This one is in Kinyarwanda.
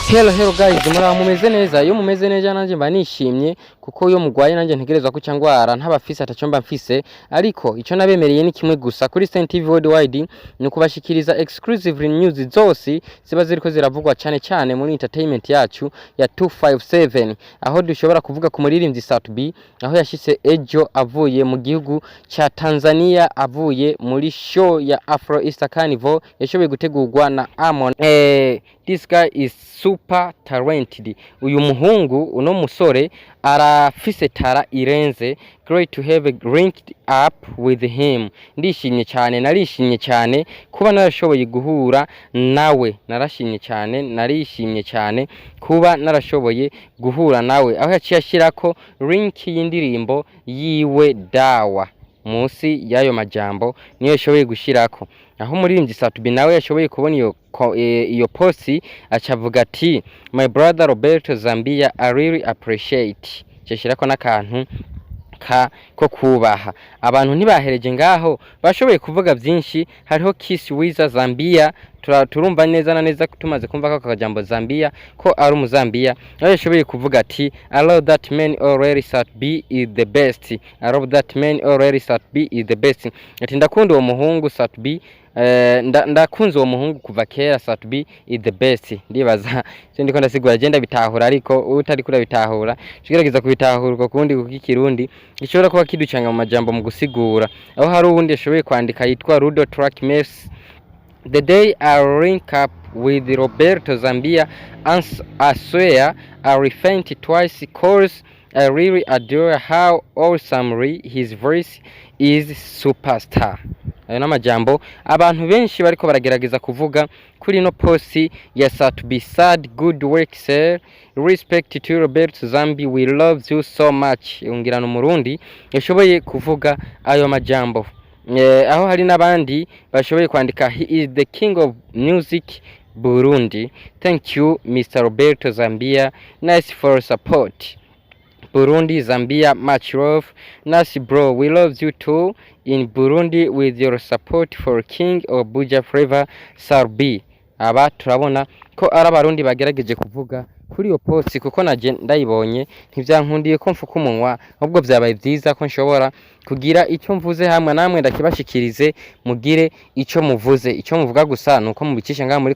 Hello guys, mumeze neza. Iyo mumeze neza nanje mba nishimye kuko iyo mugwaye nanje ntegerezwa ko cyangwara ntabafise atacomba mfise, ariko ico nabemereye ni kimwe gusa kuri Sten TV Worldwide ni kubashikiriza exclusive news zose ziba ziriko ziravugwa cyane muri entertainment yacu ya 257, aho dushobora kuvuga ku muririmbyi ZAMBIA aho yashitse ejo avuye mu gihugu ca Tanzania, avuye muri show ya Afro East Carnival yashoboye gutegurwa na Amon. This guy is super talented. Uyu muhungu uno musore arafise tara irenze. Great to have linked up with him. Ndishimye cyane, narishimye cyane kuba narashoboye guhura nawe. Narishimye cyane kuba narashoboye guhura nawe. Aho yaciye ashirako link y'indirimbo yiwe dawa. Munsi y'ayo majambo niyo yashoboye gushirako. Aho muririmbyi ZAMBIA nawe yashoboye kubona iyo posti acavuga ati my brother Roberto ZAMBIA I really appreciate. Cyashirako nakantu ko kubaha. Abantu ntibahereje ngaho bashoboye kuvuga byinshi. Hariho kiss with ZAMBIA, turumva neza na neza tumaze kumva ko akajambo ZAMBIA ko ari umuzambiya. Aho yashoboye kuvuga ati I love that man already ZAMBIA is the best. I love that man already ZAMBIA is the best. Ati ndakunda uwo muhungu ZAMBIA, ndakunze uwo muhungu kuva kera ZAMBIA is the best. Ndibaza cyo ndiko ndasigura agenda bitahura, ariko utari kura bitahura kigerageza kubitahura uko kundi kukirundi gishobora kuba kiducanga mu majambo mu gusigura. Aho hari ubundi yashoboye kwandika yitwa Rudo Track Mess. The day I link up with Roberto ZAMBIA, I swear I refaint twice cause I really adore how awesome his voice is superstar. Ayo n'amajambo abantu benshi bariko baragerageza kuvuga kuri no posti ya ZAMBIA. Sad good work sir, respect to Roberto ZAMBIA, we love you so much. Ungirana umurundi yashoboye kuvuga ayo majambo. Aho hari nabandi bashoboye kwandika he is the king of music Burundi. Thank you Mr. Roberto ZAMBIA, nice for support. Burundi ZAMBIA much love. Nice bro, we love you too in Burundi with your support for king of Buja Flavor ZAMBIA. Aba turabona ko ari abarundi bagerageje kuvuga kuri iyo post, kuko naje ndayibonye ntivyankundiye ko mfuka umunwa, ahubwo byabaye byiza ko nshobora kugira icyo mvuze hamwe namwe ndakibashikirize mugire icyo muvuze. Icyo muvuga gusa nuko mubicisha ngaha muri